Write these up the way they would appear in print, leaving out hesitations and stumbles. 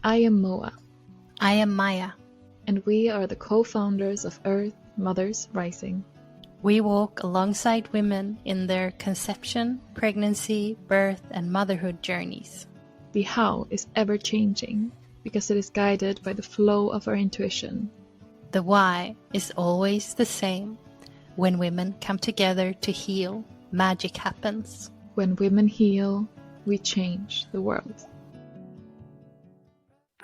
I am Moa, I am Maja. and we are the co-founders of Earth Mothers Rising. We walk alongside women in their conception, pregnancy, birth, and motherhood journeys. The how is ever changing because it is guided by the flow of our intuition. The why is always the same. When women come together to heal, magic happens. When women heal, we change the world.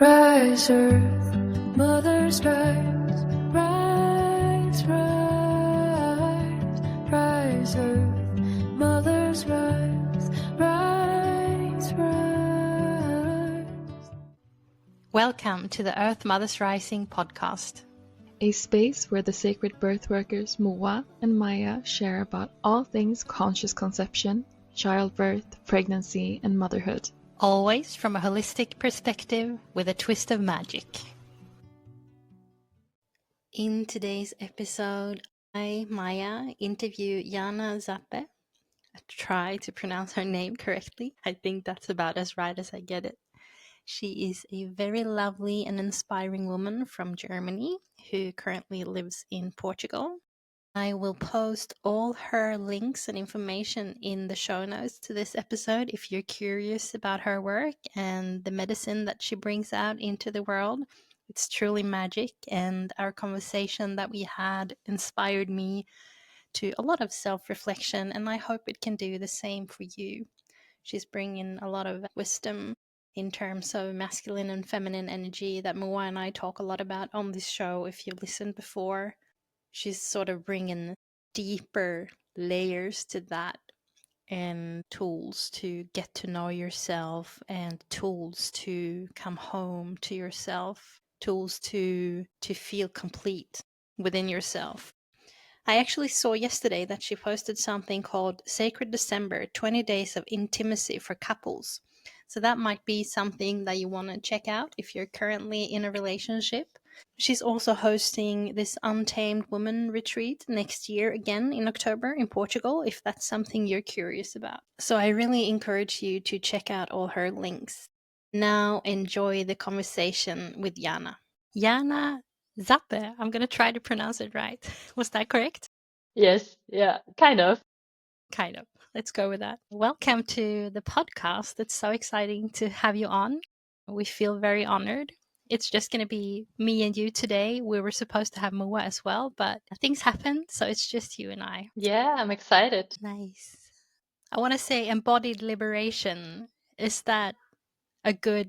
Rise, Earth, Mothers rise, rise, rise, rise, Earth, Mothers rise, rise, rise. Welcome to the Earth Mothers Rising podcast. A space where the sacred birth workers Moa and Maja share about all things conscious conception, childbirth, pregnancy, and motherhood. Always from a holistic perspective with a twist of magic. In today's episode, I, Maja, interview Jana Zappe. I try to pronounce her name correctly. I think that's about as right as I get it. She is a very lovely and inspiring woman from Germany who currently lives in Portugal. I will post all her links and information in the show notes to this episode if you're curious about her work and the medicine that she brings out into the world. It's truly magic, and our conversation that we had inspired me to a lot of self-reflection, and I hope it can do the same for you. She's bringing a lot of wisdom in terms of masculine and feminine energy that Moa and I talk a lot about on this show if you've listened before. She's sort of bringing deeper layers to that and tools to get to know yourself and tools to come home to yourself, tools to feel complete within yourself. I actually saw yesterday that she posted something called Sacred December, 20 Days of Intimacy for Couples. So that might be something that you want to check out if you're currently in a relationship. She's also hosting this Untamed Woman retreat next year again in October in Portugal, if that's something you're curious about. So I really encourage you to check out all her links. Now enjoy the conversation with Jana. Jana Zappe, I'm going to try to pronounce it right. Was that correct? Yes, yeah, kind of. Kind of. Let's go with that. Welcome to the podcast. It's so exciting to have you on. We feel very honored. It's just going to be me and you today. We were supposed to have Moa as well, but things happened, so it's just you and I. Yeah, I'm excited. Nice. I want to say embodied liberation. Is that a good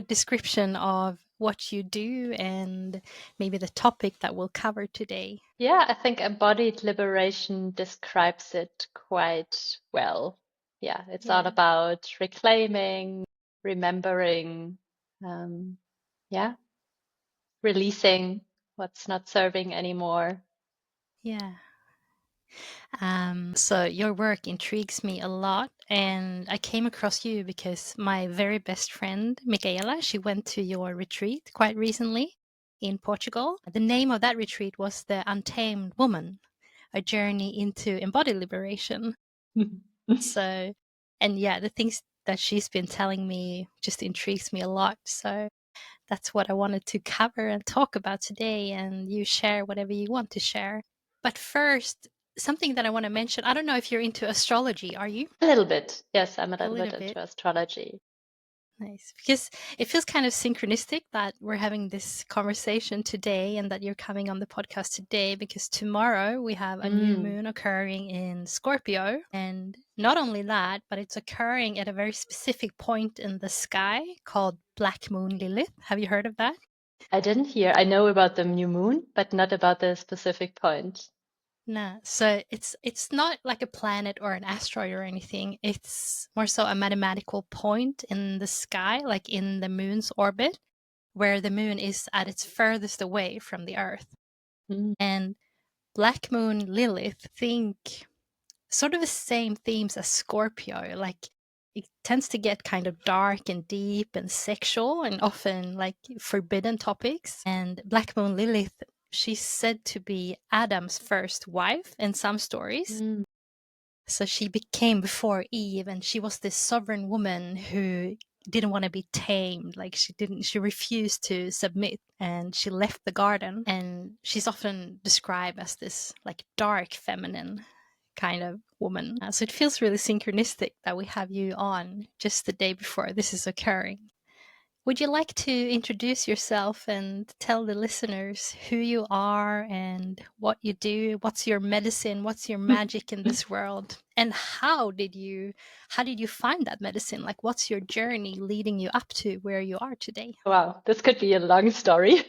description of what you do and maybe the topic that we'll cover today? Yeah, I think embodied liberation describes it quite well. Yeah, it's all about reclaiming, remembering, yeah, releasing what's not serving anymore. Yeah. So your work intrigues me a lot, and I came across you because my very best friend, Michaela, she went to your retreat quite recently in Portugal. The name of that retreat was The Untamed Woman, a journey into embodied liberation. So, and yeah, the things that she's been telling me just intrigues me a lot. So that's what I wanted to cover and talk about today, and you share whatever you want to share. But first, something that I want to mention, I don't know if you're into astrology, are you? A little bit. Yes, I'm a little little bit bit. into astrology. Nice. Because it feels kind of synchronistic that we're having this conversation today and that you're coming on the podcast today, because tomorrow we have a new moon occurring in Scorpio. And not only that, but it's occurring at a very specific point in the sky called Black Moon Lilith. Have you heard of that? I didn't hear. I know about the new moon, but not about the specific point. No, so it's not like a planet or an asteroid or anything. It's more so a mathematical point in the sky, like in the moon's orbit, where the moon is at its furthest away from the Earth. And Black Moon Lilith, think sort of the same themes as Scorpio. Like it tends to get kind of dark and deep and sexual and often like forbidden topics. And Black Moon Lilith, she's said to be Adam's first wife in some stories. So she became before Eve, and she was this sovereign woman who didn't want to be tamed. Like she refused to submit, and she left the garden. And she's often described as this like dark feminine kind of woman. So it feels really synchronistic that we have you on just the day before this is occurring. Would you like to introduce yourself and tell the listeners who you are and what you do? What's your medicine? What's your magic in this world? And how did you find that medicine? Like, what's your journey leading you up to where you are today? Wow, this could be a long story,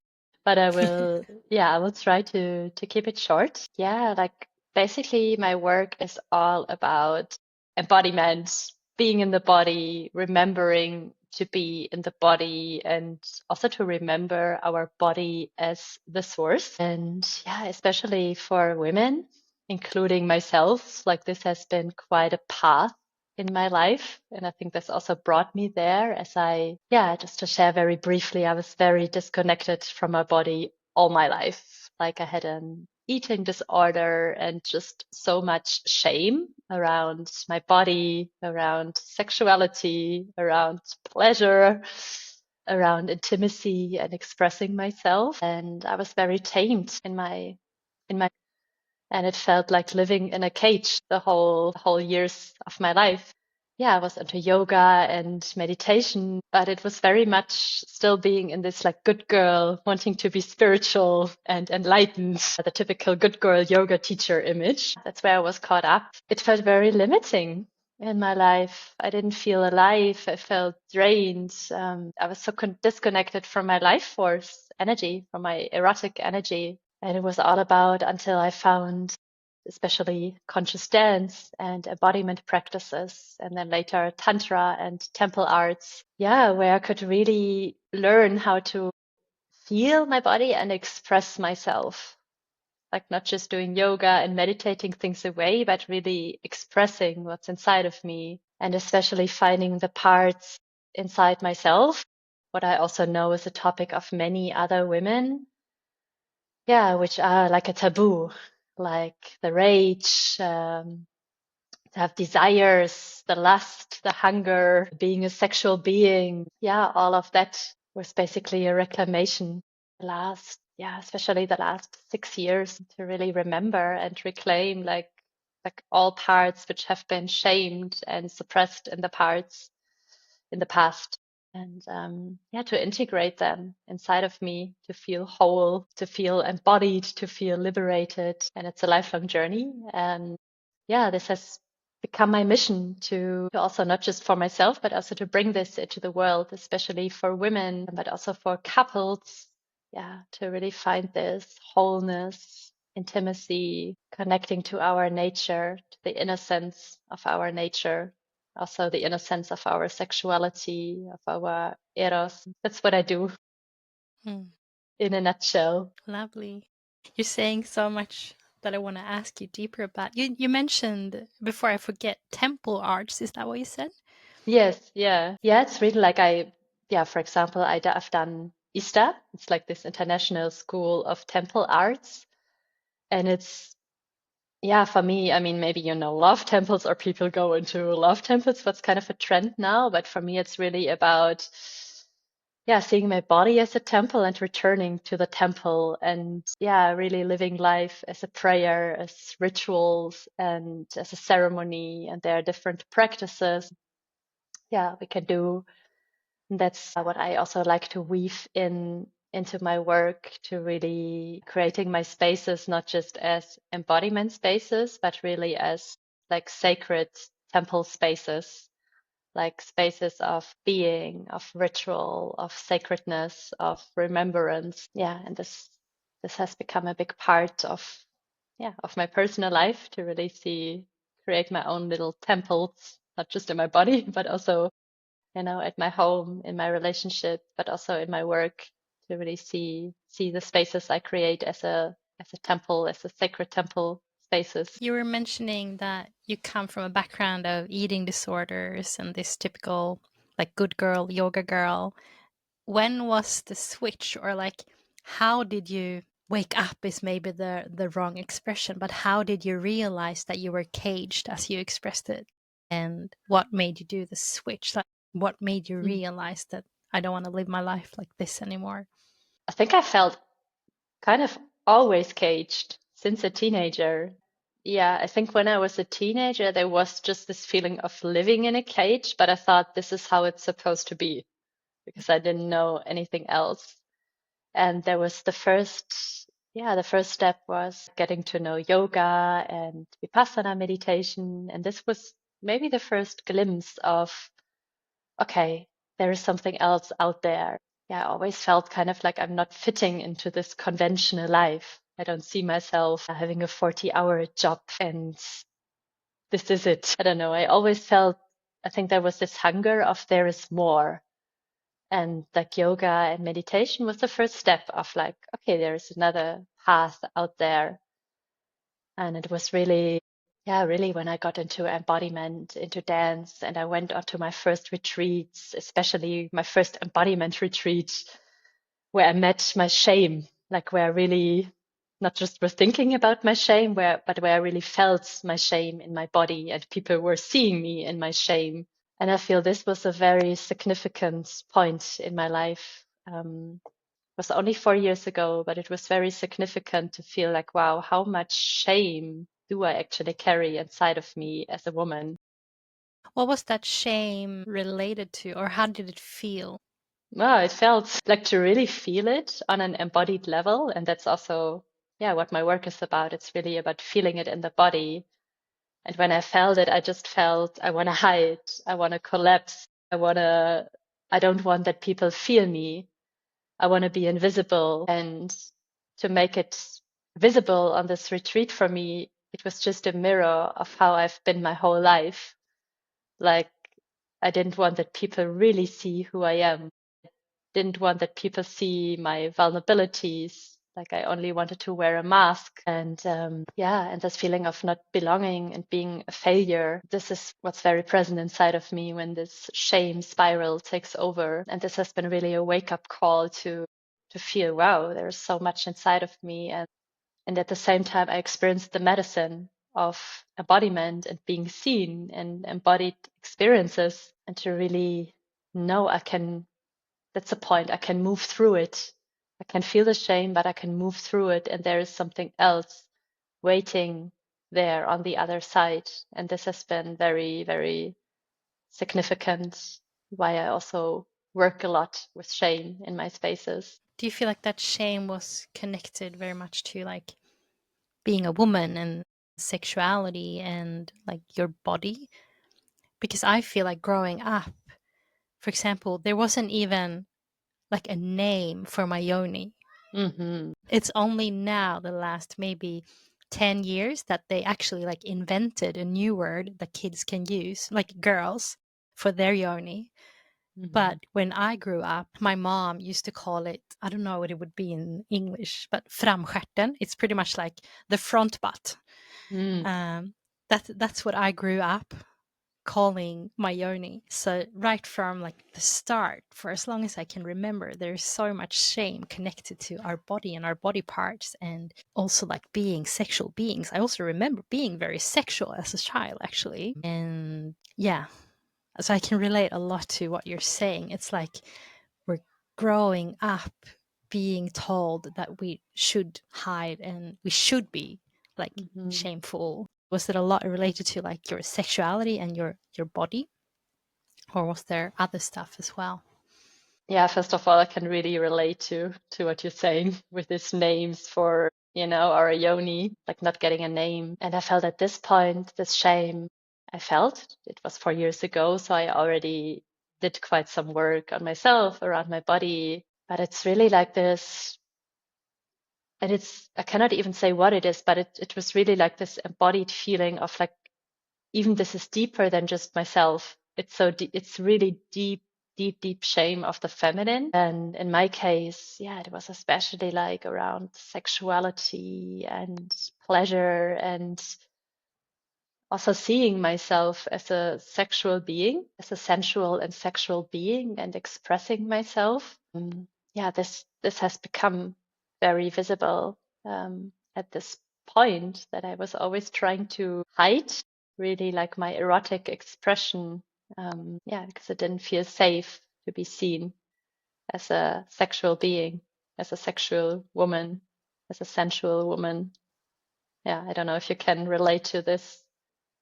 but I will, I will try to keep it short. Yeah, like basically my work is all about embodiment, being in the body, remembering to be in the body, and also to remember our body as the source. And yeah, especially for women, including myself, like this has been quite a path in my life. And I think this also brought me there as just to share very briefly, I was very disconnected from my body all my life. Like I had an eating disorder and just so much shame around my body, around sexuality, around pleasure, around intimacy and expressing myself. And I was very tamed in my and it felt like living in a cage the whole years of my life. Yeah, I was into yoga and meditation, but it was very much still being in this like good girl, wanting to be spiritual and enlightened, the typical good girl yoga teacher image. That's where I was caught up. It felt very limiting in my life. I didn't feel alive. I felt drained. I was so disconnected from my life force energy, from my erotic energy. And it was all about until I found especially conscious dance and embodiment practices, and then later tantra and temple arts. Yeah, where I could really learn how to feel my body and express myself. Like not just doing yoga and meditating things away, but really expressing what's inside of me, and especially finding the parts inside myself. What I also know is a topic of many other women, which are like a taboo, like the rage, to have desires, the lust, the hunger, being a sexual being. Yeah, all of that was basically a reclamation especially the last 6 years, to really remember and reclaim like all parts which have been shamed and suppressed in the past, and to integrate them inside of me, to feel whole, to feel embodied, to feel liberated. And it's a lifelong journey. And this has become my mission to also not just for myself, but also to bring this into the world, especially for women, but also for couples. To really find this wholeness, intimacy, connecting to our nature, to the innocence of our nature, also the innocence of our sexuality, of our eros. That's what I do in a nutshell. Lovely. You're saying so much that I want to ask you deeper about. You mentioned, before I forget, temple arts. Is that what you said? Yes, yeah. Yeah, it's really like for example, I've done ISTA. It's like this international school of temple arts. And it's, for me, I mean, maybe love temples, or people go into love temples. What's kind of a trend now. But for me, it's really about seeing my body as a temple and returning to the temple, and really living life as a prayer, as rituals, and as a ceremony. And there are different practices we can do. And that's what I also like to weave into my work, to really creating my spaces not just as embodiment spaces, but really as like sacred temple spaces, like spaces of being, of ritual, of sacredness, of remembrance. And this has become a big part of my personal life, to really create my own little temples, not just in my body, but also at my home, in my relationship, but also in my work, to really see the spaces I create as a temple, as a sacred temple spaces. You were mentioning that you come from a background of eating disorders and this typical like good girl, yoga girl. When was the switch, or like how did you wake up is maybe the wrong expression, but how did you realize that you were caged, as you expressed it? And what made you do the switch? Like, What made you realize that I don't want to live my life like this anymore? I think I felt kind of always caged since a teenager. Yeah, I think when I was a teenager, there was just this feeling of living in a cage, but I thought this is how it's supposed to be because I didn't know anything else. And there was the first step was getting to know yoga and vipassana meditation. And this was maybe the first glimpse of, okay, there is something else out there. Yeah, I always felt kind of like I'm not fitting into this conventional life. I don't see myself having a 40-hour job and this is it. I don't know. I always felt, I think there was this hunger of there is more. And like yoga and meditation was the first step of like, okay, there's another path out there. And it was really, yeah, really when I got into embodiment, into dance, and I went onto my first retreats, especially my first embodiment retreat, where I met my shame, like where I really not just was thinking about my shame, but where I really felt my shame in my body and people were seeing me in my shame. And I feel this was a very significant point in my life. It was only 4 years ago, but it was very significant to feel like, wow, how much shame do I actually carry inside of me as a woman? What was that shame related to, or how did it feel? Well, it felt like to really feel it on an embodied level. And that's also, yeah, what my work is about. It's really about feeling it in the body. And when I felt it, I just felt I want to hide. I want to collapse. I don't want that people feel me. I want to be invisible. And to make it visible on this retreat for me, it was just a mirror of how I've been my whole life. Like, I didn't want that people really see who I am. Didn't want that people see my vulnerabilities. Like, I only wanted to wear a mask. And yeah, and this feeling of not belonging and being a failure. This is what's very present inside of me when this shame spiral takes over. And this has been really a wake up call to feel, wow, there's so much inside of me. And at the same time, I experienced the medicine of embodiment and being seen and embodied experiences, and to really know I can, that's the point, I can move through it. I can feel the shame, but I can move through it, and there is something else waiting there on the other side. And this has been very, very significant, why I also work a lot with shame in my spaces. Do you feel like that shame was connected very much to like being a woman and sexuality and like your body? Because I feel like growing up, for example, there wasn't even like a name for my yoni. Mm-hmm. It's only now, the last maybe 10 years, that they actually like invented a new word that kids can use, like girls, for their yoni. But when I grew up, my mom used to call it, I don't know what it would be in English, but framstjärten. It's pretty much like the front butt. Mm-hmm. That's what I grew up calling my yoni. So right from like the start, for as long as I can remember, there's so much shame connected to our body and our body parts, and also like being sexual beings. I also remember being very sexual as a child, actually. And yeah, so I can relate a lot to what you're saying. It's like we're growing up being told that we should hide and we should be like shameful. Was it a lot related to like your sexuality and your body, or was there other stuff as well? Yeah, first of all, I can really relate to what you're saying with these names for, our yoni, like not getting a name. And I felt at this point, this shame I felt, it was 4 years ago, so I already did quite some work on myself around my body. But it's really like this, and I cannot even say what it is, but it was really like this embodied feeling of like, even this is deeper than just myself. It's so deep, it's really deep, deep, deep shame of the feminine. And in my case, yeah, it was especially like around sexuality and pleasure, and also seeing myself as a sexual being, as a sensual and sexual being, and expressing myself. Yeah, this has become very visible at this point that I was always trying to hide, really like my erotic expression Yeah, because it didn't feel safe to be seen as a sexual being, as a sexual woman, as a sensual woman. Yeah, I don't know if you can relate to this.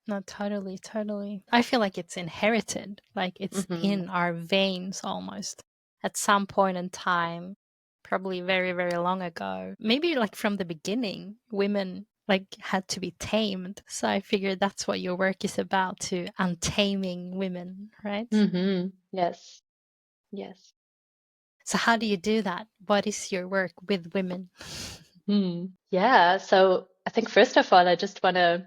No, totally, totally. I feel like it's inherited, like it's Hmm. in our veins almost at some point in time, probably very, very long ago. Maybe like from the beginning, women like had to be tamed. So I figured that's what your work is about, to untaming women, right? Yes, yes. So how do you do that? What is your work with women? Yeah, so I think first of all, I just want to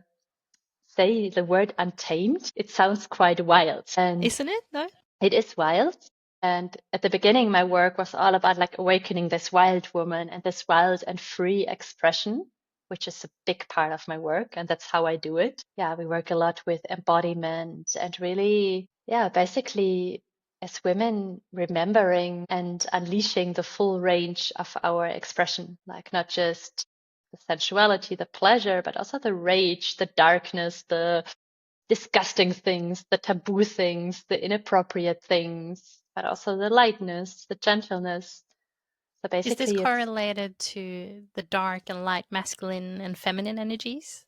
say the word untamed. It sounds quite wild, and Isn't it though? it is wild. And at the beginning, my work was all about like awakening this wild woman and this wild and free expression, which is a big part of my work. And that's how I do it. Yeah, we work a lot with embodiment and really, yeah, basically as women, remembering and unleashing the full range of our expression, like not just the sensuality, the pleasure, but also the rage, the darkness, the disgusting things, the taboo things, the inappropriate things, but also the lightness, the gentleness. So Is this basically, it's, correlated to the dark and light masculine and feminine energies?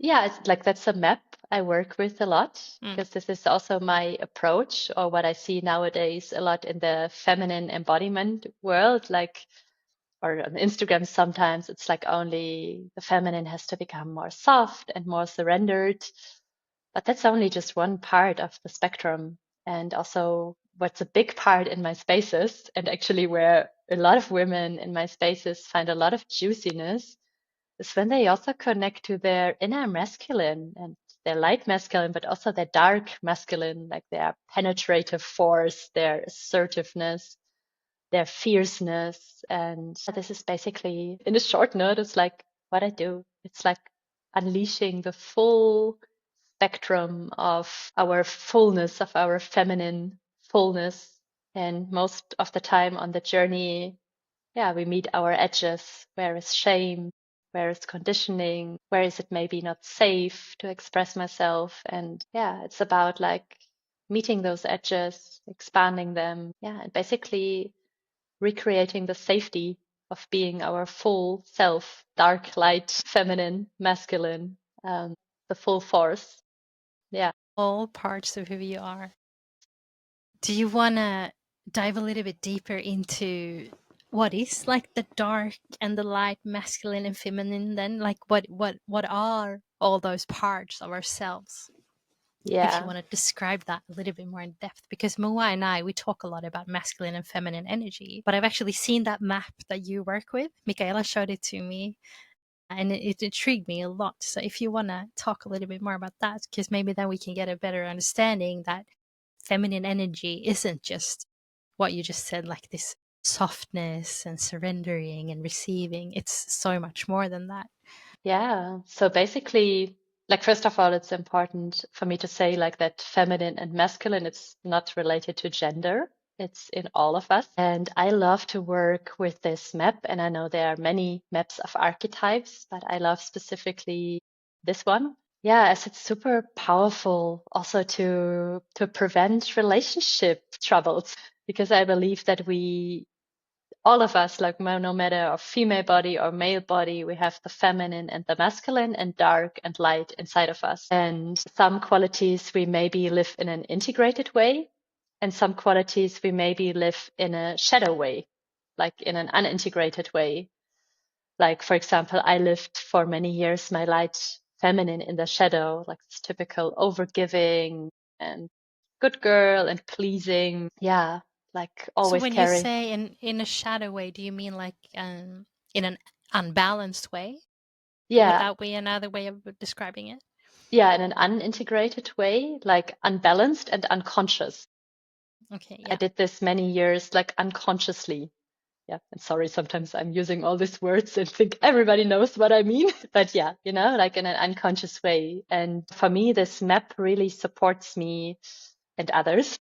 yeah, it's like that's a map I work with a lot Mm. because this is also my approach or what I see nowadays a lot in the feminine embodiment world. Like, or on Instagram, sometimes it's like only the feminine has to become more soft and more surrendered. But that's only just one part of the spectrum. And also, what's a big part in my spaces, and actually where a lot of women in my spaces find a lot of juiciness, is when they also connect to their inner masculine and their light masculine, but also their dark masculine, like their penetrative force, their assertiveness, their fierceness. And this is basically, in a short note, it's like what I do. It's like unleashing the full spectrum of our fullness, of our feminine fullness. And most of the time on the journey, yeah, we meet our edges. Where is shame? Where is conditioning? Where is it maybe not safe to express myself? And yeah, it's about like meeting those edges, expanding them. Yeah, and basically recreating the safety of being our full self, dark, light, feminine, masculine, the full force. Yeah. All parts of who you are. Do you want to dive a little bit deeper into what is like the dark and the light, masculine and feminine then? Like what are all those parts of ourselves? If you Yeah. want to describe that a little bit more in depth, because Moa and I, we talk a lot about masculine and feminine energy, but I've actually seen that map that you work with. Michaela showed it to me and it intrigued me a lot. So if you want to talk a little bit more about that, because maybe then we can get a better understanding that feminine energy isn't just what you just said, like this softness and surrendering and receiving. It's so much more than that. Yeah. So basically, like, first of all, it's important for me to say, like, that feminine and masculine, it's not related to gender. It's in all of us. And I love to work with this map. And I know there are many maps of archetypes, but I love specifically this one. Yeah, as it's super powerful also to prevent relationship troubles, because I believe that we all of us, like no matter our female body or male body, we have the feminine and the masculine and dark and light inside of us. And some qualities we maybe live in an integrated way, and some qualities we maybe live in a shadow way, like in an unintegrated way. Like, for example, I lived for many years my light feminine in the shadow, like this typical overgiving and good girl and pleasing. Yeah, like So always when you carry. say in a shadow way, do you mean like in an unbalanced way? Would Yeah, that be another way of describing it? yeah, in an unintegrated way, like unbalanced and unconscious. Okay, I yeah. did this many years, like unconsciously. Yeah, and sorry, sometimes I'm using all these words and think everybody knows what I mean. But yeah, like in an unconscious way. And for me, this map really supports me and others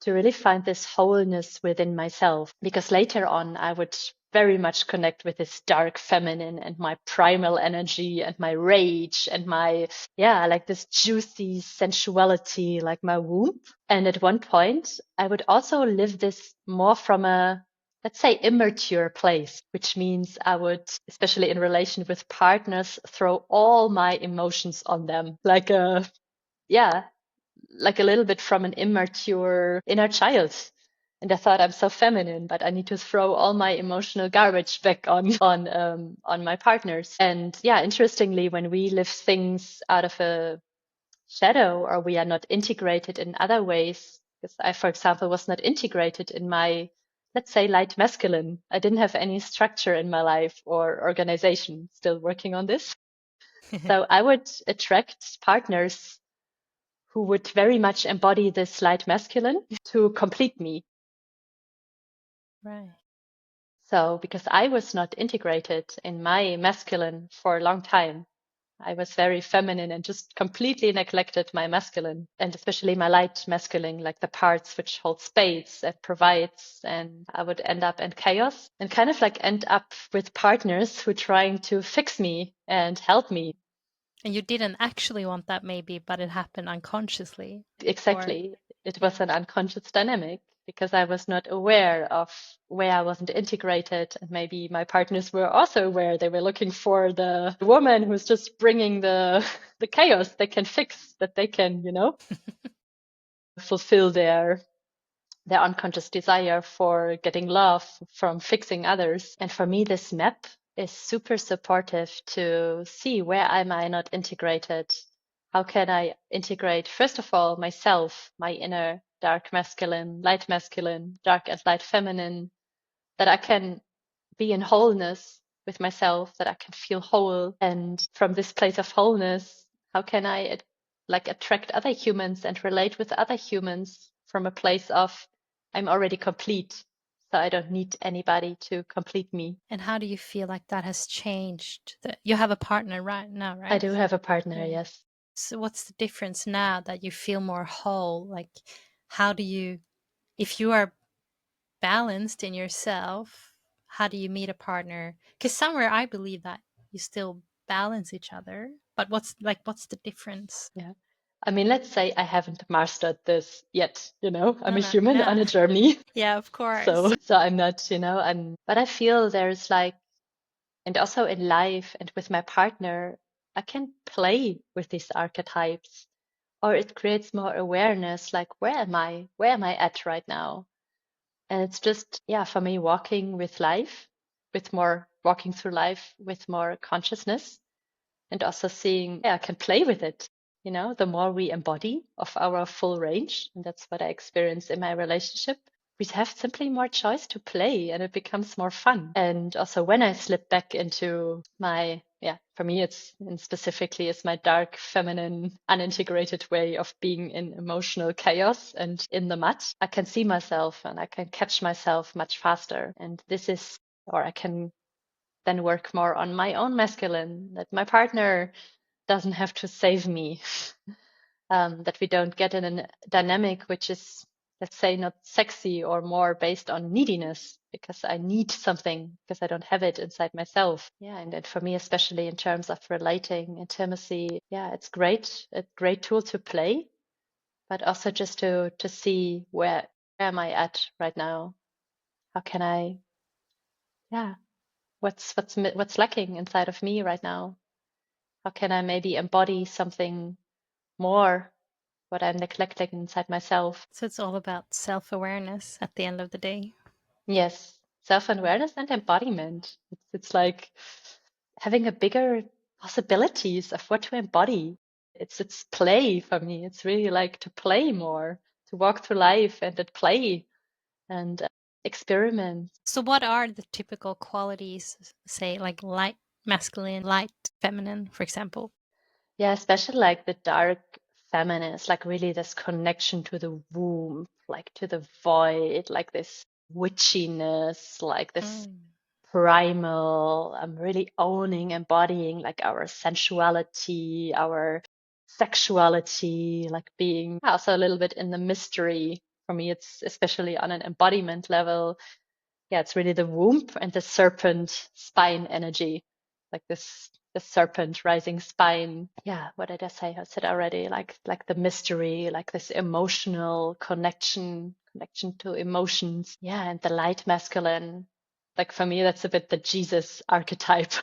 to really find this wholeness within myself. Because later on, I would very much connect with this dark feminine and my primal energy and my rage and my, yeah, like this juicy sensuality, like my womb. And at one point, I would also live this more from a, let's say, immature place, which means I would, especially in relation with partners, throw all my emotions on them, like a, yeah, like a little bit from an immature inner child. And I thought I'm so feminine, but I need to throw all my emotional garbage back on my partners. And yeah, interestingly, when we live things out of a shadow or we are not integrated in other ways, because I, for example, was not integrated in my, let's say, light masculine. I didn't have any structure in my life or organization, still working on this. So I would attract partners who would very much embody this light masculine to complete me. Right. So, because I was not integrated in my masculine for a long time, I was very feminine and just completely neglected my masculine and especially my light masculine, like the parts which hold space and provides. And I would end up in chaos and kind of like end up with partners who are trying to fix me and help me. And you didn't actually want that maybe, but it happened unconsciously. Exactly. It was an unconscious dynamic because I was not aware of where I wasn't integrated. And maybe my partners were also aware. They were looking for the woman who's just bringing the chaos they can fix, that they can, fulfill their unconscious desire for getting love from fixing others. And for me, this map is super supportive to see where am I not integrated? How can I integrate, first of all, myself, my inner dark masculine, dark and light feminine, that I can be in wholeness with myself, that I can feel whole. And from this place of wholeness, how can I like attract other humans and relate with other humans from a place of I'm already complete, so I don't need anybody to complete me. And how do you feel like that has changed? You have a partner right now, right? I do have a partner, Yeah. yes. So what's the difference now that you feel more whole? Like, how do you, if you are balanced in yourself, how do you meet a partner? Because somewhere I believe that you still balance each other, but what's the difference? Yeah. I mean, let's say I haven't mastered this yet, I'm No, a no, human no. on a journey. Yeah, of course. So I'm not, but I feel there's like, and also in life and with my partner, I can play with these archetypes, or it creates more awareness, like where am I? Where am I at right now? And it's just, yeah, for me, walking through life with more consciousness and also seeing, yeah, I can play with it. The more we embody of our full range, and that's what I experience in my relationship, we have simply more choice to play and it becomes more fun. And also when I slip back into my, yeah, for me, and specifically it's my dark, feminine, unintegrated way of being in emotional chaos and in the mud, I can see myself and I can catch myself much faster. And I can then work more on my own masculine, that my partner doesn't have to save me, that we don't get in a dynamic which is, let's say, not sexy or more based on neediness because I need something because I don't have it inside myself. Yeah, and for me, especially in terms of relating, intimacy, yeah, it's a great tool to play, but also just to see where am I at right now? How can I, yeah, what's lacking inside of me right now? How can I maybe embody something more what I'm neglecting inside myself? So it's all about self-awareness at the end of the day. Yes, self-awareness and embodiment. It's like having a bigger possibilities of what to embody. It's play for me. It's really like to play more, to walk through life and to play and experiment. So what are the typical qualities, say like light masculine, light feminine, for example? Yeah, especially like the dark feminine, it's like really this connection to the womb, like to the void, like this witchiness, like this Mm. primal, really owning, embodying like our sensuality, our sexuality, like being also a little bit in the mystery. For me, it's especially on an embodiment level, yeah, it's really the womb and the serpent spine energy, like this the serpent rising spine. Yeah, what did I say? I said already, like the mystery, like this emotional connection to emotions. Yeah, and the light masculine. Like for me, that's a bit the Jesus archetype.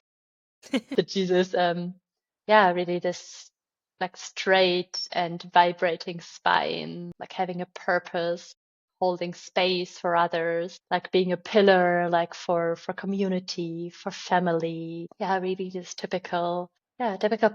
The Jesus, yeah, really this like straight and vibrating spine, like having a purpose, holding space for others, like being a pillar, like for community, for family. Yeah, really this typical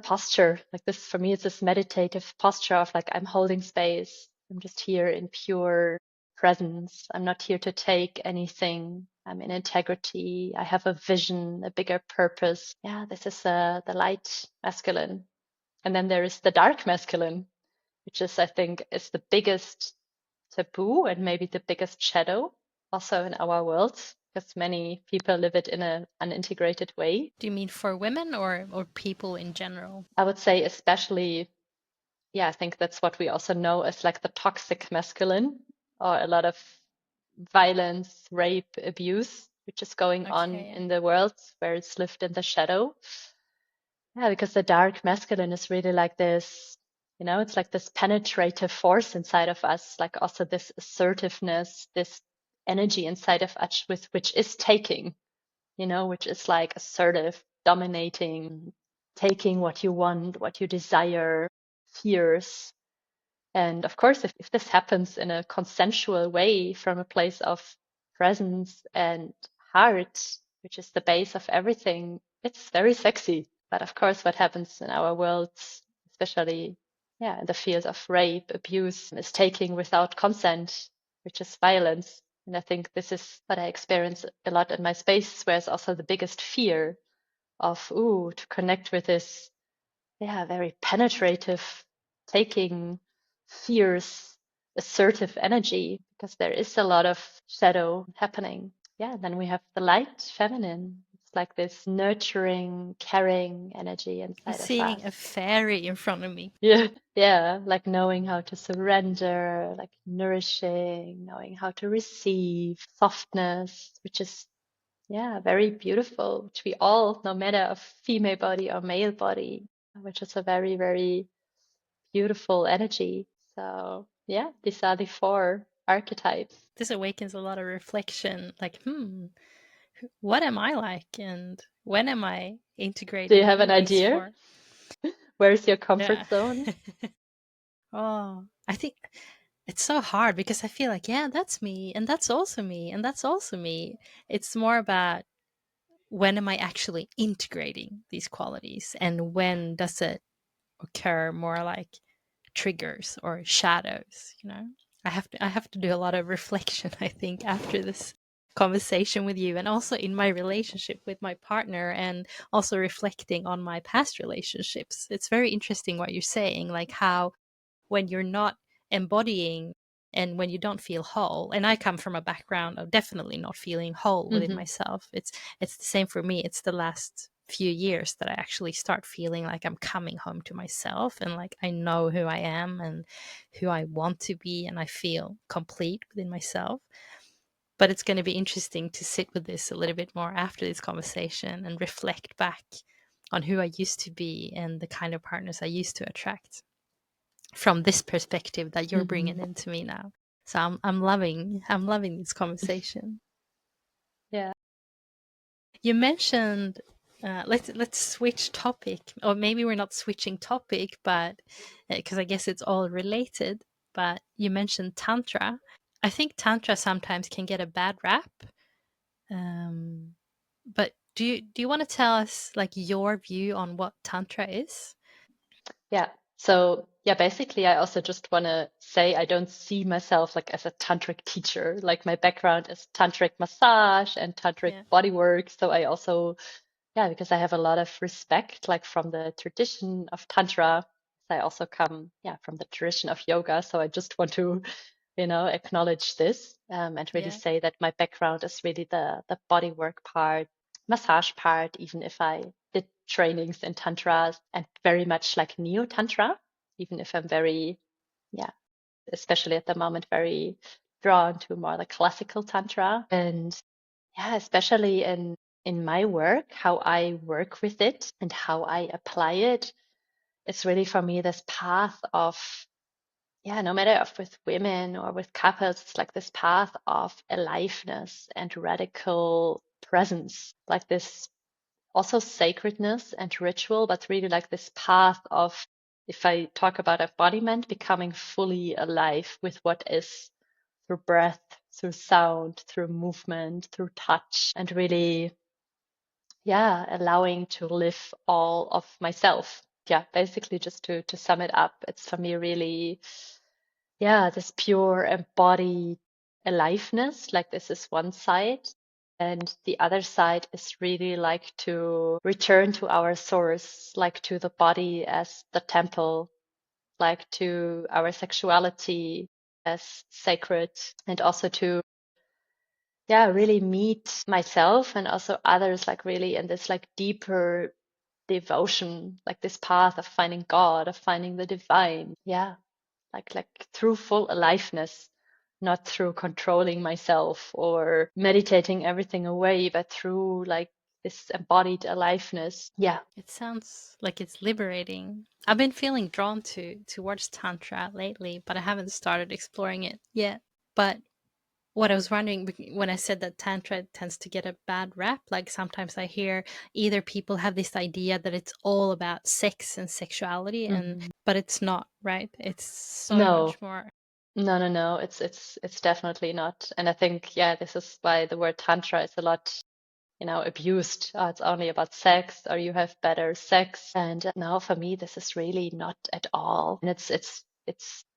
posture. Like this for me, it's this meditative posture of like I'm holding space. I'm just here in pure presence. I'm not here to take anything. I'm in integrity. I have a vision, a bigger purpose. Yeah, this is the light masculine. And then there is the dark masculine, which is, I think, is the biggest taboo and maybe the biggest shadow also in our world, because many people live it in an unintegrated way. Do you mean for women or people in general? I would say especially, yeah, I think that's what we also know as like the toxic masculine, or a lot of violence, rape, abuse, which is going on Okay. in the world where it's lived in the shadow. Yeah, because the dark masculine is really like this, it's like this penetrative force inside of us, like also this assertiveness, this energy inside of us with which is taking, which is like assertive, dominating, taking what you want, what you desire, fierce. And of course, if this happens in a consensual way from a place of presence and heart, which is the base of everything, it's very sexy. But of course, what happens in our world, especially, yeah, in the field of rape, abuse, is taking without consent, which is violence. And I think this is what I experience a lot in my space, where it's also the biggest fear of, to connect with this, yeah, very penetrative, taking, fierce, assertive energy, because there is a lot of shadow happening. Yeah, then we have the light feminine. It's like this nurturing, caring energy I'm inside of us. seeing a fairy in front of me. Yeah, yeah, like knowing how to surrender, like nourishing, knowing how to receive, softness, which is, yeah, very beautiful, which we all, no matter of female body or male body, which is a very, very beautiful energy. So, yeah, these are the four archetypes. This awakens a lot of reflection, like, what am I like? And when am I Do you integrating have an these idea? four? Where's your Yeah. comfort zone? Oh, I think it's so hard because I feel like, yeah, that's me, and that's also me, and that's also me. It's more about when am I actually integrating these qualities, and when does it occur more like triggers or shadows, I have to do a lot of reflection, I think, after this conversation with you, and also in my relationship with my partner, and also reflecting on my past relationships. It's very interesting what you're saying, like how when you're not embodying and when you don't feel whole, and I come from a background of definitely not feeling whole within Hmm. myself. It's the same for me. It's the last few years that I actually start feeling like I'm coming home to myself, and like I know who I am and who I want to be, and I feel complete within myself. But it's going to be interesting to sit with this a little bit more after this conversation and reflect back on who I used to be and the kind of partners I used to attract from this perspective that you're Hmm. bringing into me now. So I'm loving this conversation. Yeah. You mentioned let's switch topic, or maybe we're not switching topic, but because I guess it's all related. But you mentioned tantra. I think tantra sometimes can get a bad rap. Um, but do you want to tell us like your view on what tantra is? Yeah. So, yeah, basically, I also just want to say I don't see myself like as a tantric teacher. Like my background is tantric massage and tantric Yeah. bodywork. So I also, yeah, because I have a lot of respect, like from the tradition of tantra. I also come, yeah, from the tradition of yoga. So I just want to, acknowledge this, and really Yeah. say that my background is really the bodywork part, massage part, even if I did trainings in tantra and very much like neo tantra, even if I'm very, yeah, especially at the moment, very drawn to more the classical tantra. And yeah, especially in my work, how I work with it and how I apply it, it's really for me this path of, yeah, no matter if with women or with couples, it's like this path of aliveness and radical presence, like this also sacredness and ritual, but really like this path of, if I talk about embodiment, becoming fully alive with what is, through breath, through sound, through movement, through touch, and really, yeah, allowing to live all of myself. Yeah, basically just to sum it up, it's for me really, yeah, this pure embodied aliveness, like this is one side. And the other side is really like to return to our source, like to the body as the temple, like to our sexuality as sacred, and also to, yeah, really meet myself and also others, like really in this like deeper devotion, like this path of finding God, of finding the divine. Yeah, like through full aliveness, not through controlling myself or meditating everything away, but through like this embodied aliveness. Yeah. It sounds like it's liberating. I've been feeling drawn towards tantra lately, but I haven't started exploring it yet. But what I was wondering when I said that tantra tends to get a bad rap, like sometimes I hear either people have this idea that it's all about sex and sexuality, and Mhm. but it's not, right? It's so No, much more. no. It's definitely not. And I think, yeah, this is why the word tantra is a lot, abused. It's only about sex, or you have better sex. And now for me, this is really not at all. And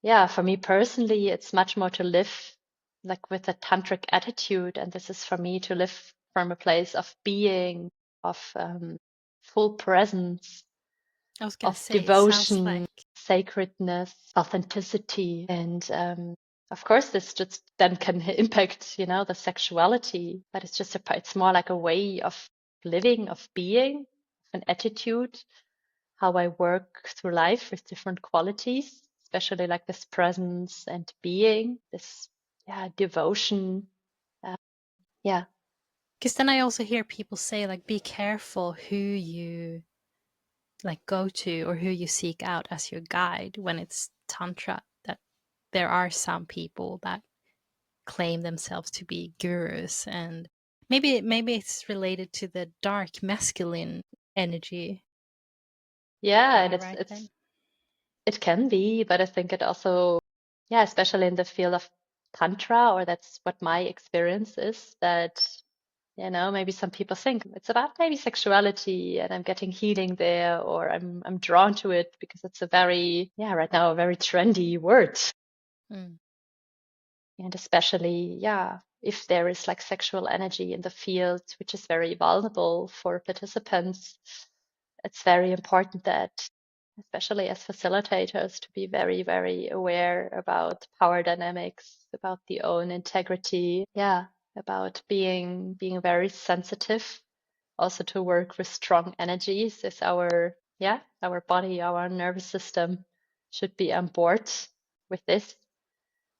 yeah, for me personally, it's much more to live like with a tantric attitude. And this is for me to live from a place of being, of full presence, I was gonna of say it sounds devotion, like sacredness, authenticity. And of course, this just then can impact, the sexuality, but it's more like a way of living, of being, an attitude, how I work through life with different qualities, especially like this presence and being, this, yeah, devotion. Uh, yeah. because then I also hear people say like be careful who you like go to or who you seek out as your guide when it's tantra, that there are some people that claim themselves to be gurus, and maybe it's related to the dark masculine energy. Yeah. Am And I right then? it can be, but I think it also, yeah, especially in the field of Tantra, or that's what my experience is, that, maybe some people think it's about maybe sexuality and I'm getting healing there, or I'm drawn to it because it's a very, yeah, right now a very trendy word. Mm. And especially, yeah, if there is like sexual energy in the field, which is very vulnerable for participants, it's very important that, especially as facilitators, to be very, very aware about power dynamics, about the own integrity. Yeah, about being very sensitive, also to work with strong energies, as our body, our nervous system should be on board with this.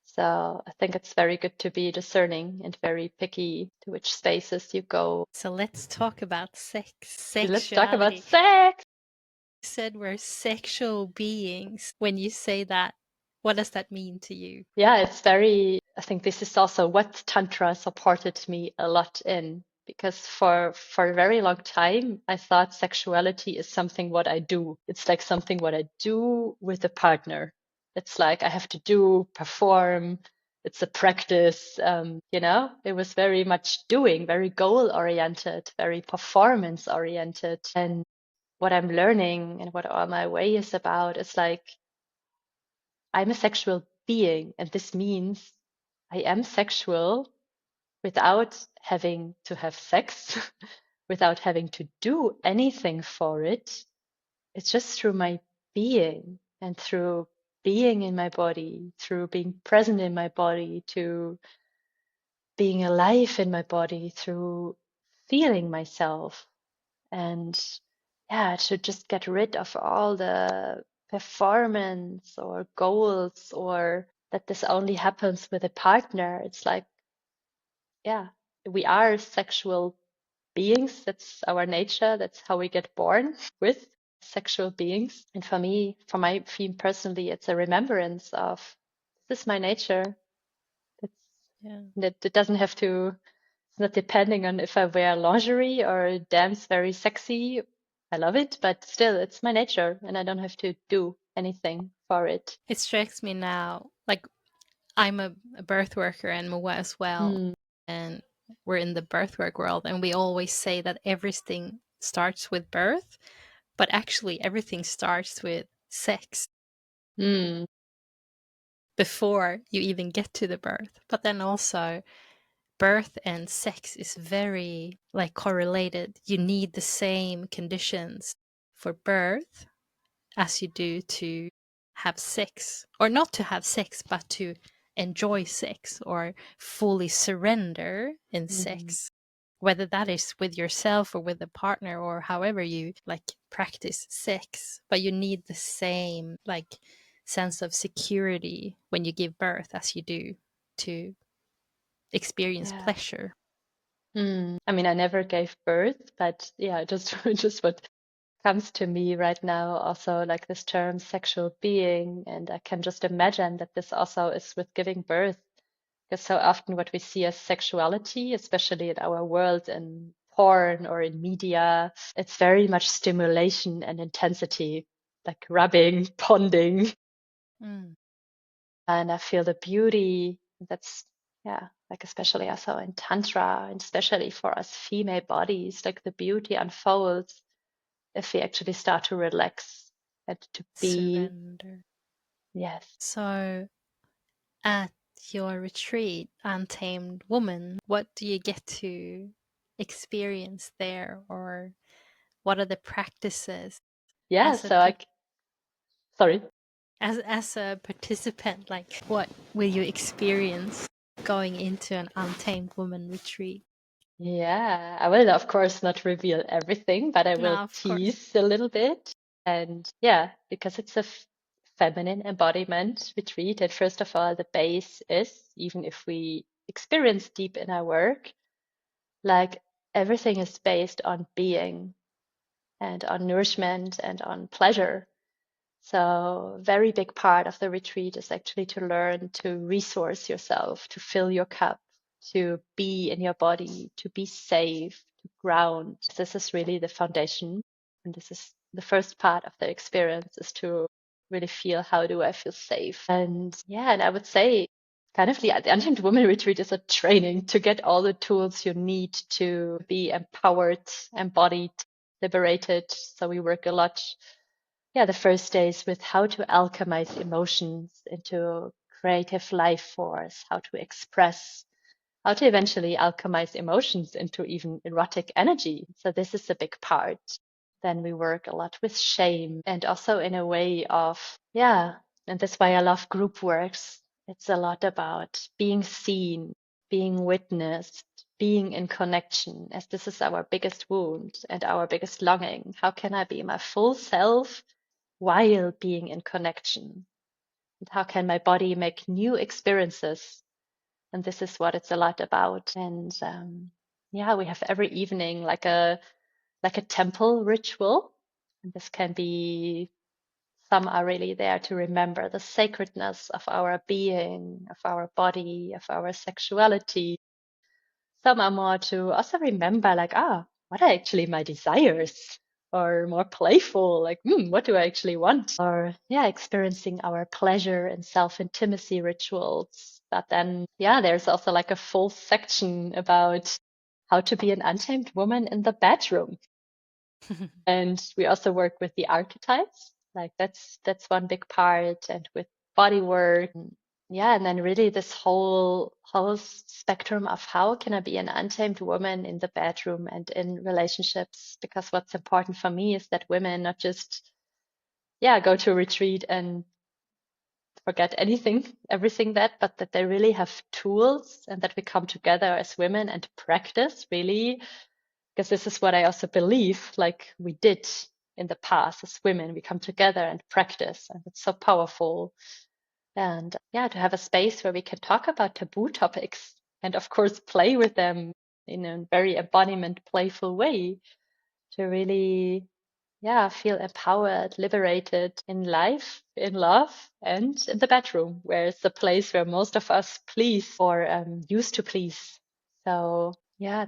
So I think it's very good to be discerning and very picky to which spaces you go. So let's talk about Let's talk about sexuality. sex. You said we're sexual beings. When you say that, what does that mean to you? Yeah, I think this is also what Tantra supported me a lot in, because for a very long time I thought sexuality is something what I do. It's like something what I do with a partner. It's like I have to do, perform. It's a practice. It was very much doing, very goal oriented, very performance oriented. And what I'm learning and what all my way is about is like, I'm a sexual being, and this means I am sexual without having to have sex, without having to do anything for it. It's just through my being and through being in my body, through being present in my body, to being alive in my body, through feeling myself. And yeah, to just get rid of all the performance or goals, or that this only happens with a partner. It's like, yeah, we are sexual beings. That's our nature. That's how we get born with sexual beings. And for me, for my theme personally, it's a remembrance of this is my nature. It's Yeah. that it doesn't have to, it's not depending on if I wear lingerie or dance very sexy. I love it, but still, it's my nature and I don't have to do anything for it. It strikes me now, like I'm a birth worker and Moa as well, Mm, and we're in the birth work world, and we always say that everything starts with birth, but actually everything starts with sex mm, before you even get to the birth. But then also birth and sex is very like correlated. You need the same conditions for birth as you do to have sex, or not to have sex, but to enjoy sex or fully surrender in mm. sex, whether that is with yourself or with a partner or however you like practice sex. But you need the same like sense of security when you give birth as you do to experience Yeah. pleasure. I mean, I never gave birth, but yeah, just just what comes to me right now, also like this term sexual being, and I can just imagine that this also is with giving birth, because so often what we see as sexuality, especially in our world in porn or in media, it's very much stimulation and intensity, like rubbing, ponding, Mm. and I feel the beauty that's, yeah, like especially also in tantra, and especially for us female bodies, like the beauty unfolds if we actually start to relax and to be, Surrender. yes. So at your retreat, Untamed Woman, what do you get to experience there, or what are the practices Yeah, as a so sorry. as a participant? Like, what will you experience going into an Untamed Woman retreat? Yeah, I will of course not reveal everything, but I No, will of course. tease a little bit. And yeah, because it's a feminine embodiment retreat, and first of all, the base is, even if we experience deep inner work, like everything is based on being and on nourishment and on pleasure. So, very big part of the retreat is actually to learn to resource yourself, to fill your cup, to be in your body, to be safe, to ground. This is really the foundation. And this is the first part of the experience, is to really feel, how do I feel safe? And yeah, and I would say kind of the Untamed Woman retreat is a training to get all the tools you need to be empowered, embodied, liberated. So we work a lot, yeah, the first days with how to alchemize emotions into creative life force, how to express, how to eventually alchemize emotions into even erotic energy. So this is a big part. Then we work a lot with shame, and also in a way of, yeah, and that's why I love group works. It's a lot about being seen, being witnessed, being in connection, as this is our biggest wound and our biggest longing. How can I be my full self while being in connection? And how can my body make new experiences? And this is what it's a lot about. And yeah, we have every evening like a temple ritual. And this can be, some are really there to remember the sacredness of our being, of our body, of our sexuality. Some are more to also remember, like, what are actually my desires? Or more playful, like, what do I actually want? Or, yeah, experiencing our pleasure and self-intimacy rituals. But then, yeah, there's also like a full section about how to be an untamed woman in the bedroom. And we also work with the archetypes. Like that's one big part, and with body work. Yeah, and then really this whole spectrum of how can I be an untamed woman in the bedroom and in relationships? Because what's important for me is that women not just, yeah, go to a retreat and forget anything, everything that, but that they really have tools, and that we come together as women and practice really, because this is what I also believe, like we did in the past as women, we come together and practice, and it's so powerful. And yeah, to have a space where we can talk about taboo topics and of course play with them. in a very embodiment, playful way to really, yeah, feel empowered, liberated in life, in love, and in the bedroom, where it's the place where most of us please or used to please. So yeah,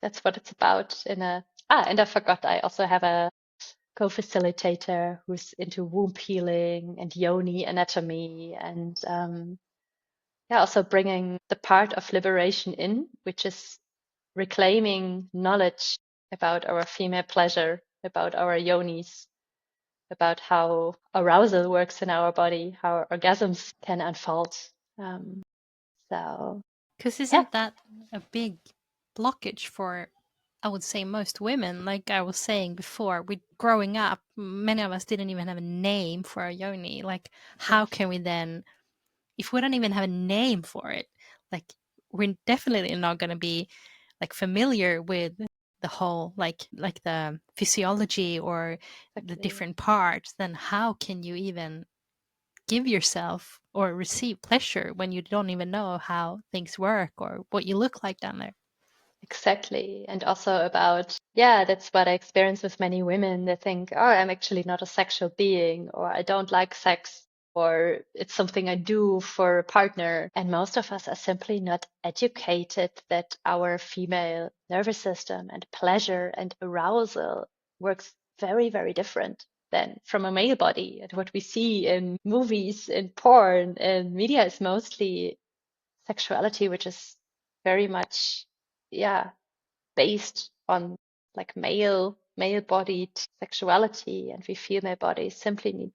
that's what it's about. And I forgot, I also have a co-facilitator who's into womb healing and yoni anatomy, and yeah, also bringing the part of liberation in, which is reclaiming knowledge about our female pleasure, about our yonis, about how arousal works in our body, how orgasms can unfold. Um, so, Because yeah, isn't that a big blockage for, I would say, most women? Like I was saying before, we growing up, many of us didn't even have a name for our yoni. Like, how yes, can we then, if we don't even have a name for it, like we're definitely not going to be like familiar with the whole like the physiology or the exactly. different parts, then how can you even give yourself or receive pleasure when you don't even know how things work or what you look like down there? Exactly. And also about, yeah, that's what I experience with many women. They think, oh, I'm actually not a sexual being, or I don't like sex, or it's something I do for a partner. And most of us are simply not educated that our female nervous system and pleasure and arousal works very, very different than from a male body. And what we see in movies, in porn, and media is mostly sexuality, which is very much, yeah, based on like male bodied sexuality, and we female bodies simply need,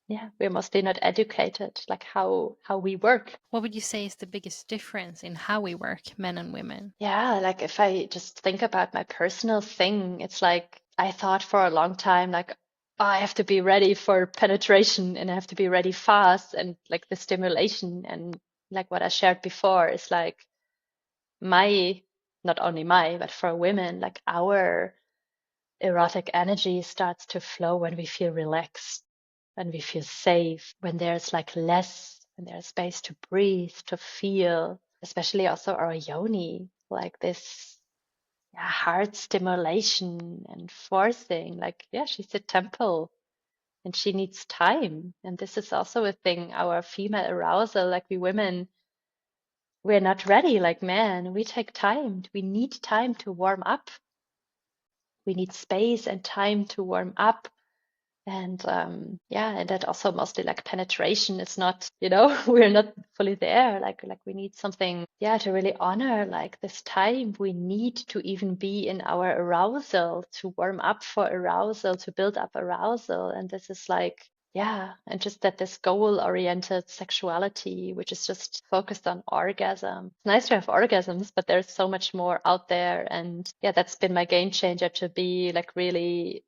yeah, we're mostly not educated like how we work. What would you say is the biggest difference in how we work, men and women? Yeah, like if I just think about my personal thing, it's like I thought for a long time, like, oh, I have to be ready for penetration and I have to be ready fast, and like the stimulation, and like what I shared before is like my, not only my, but for women, like our erotic energy starts to flow when we feel relaxed, when we feel safe, when there's like less, when there's space to breathe, to feel, especially also our yoni, like this, yeah, heart stimulation and forcing. Like, yeah, she's a temple and she needs time. And this is also a thing, our female arousal, like we women, we're not ready like men. We take time. We need time to warm up. We need space and time to warm up. And yeah, and that also mostly like penetration is not, we're not fully there. Like we need something, yeah, to really honor like this time we need to even be in our arousal, to warm up for arousal, to build up arousal. And this is like, yeah, and just that this goal-oriented sexuality, which is just focused on orgasm. It's nice to have orgasms, but there's so much more out there. And yeah, that's been my game changer, to be like really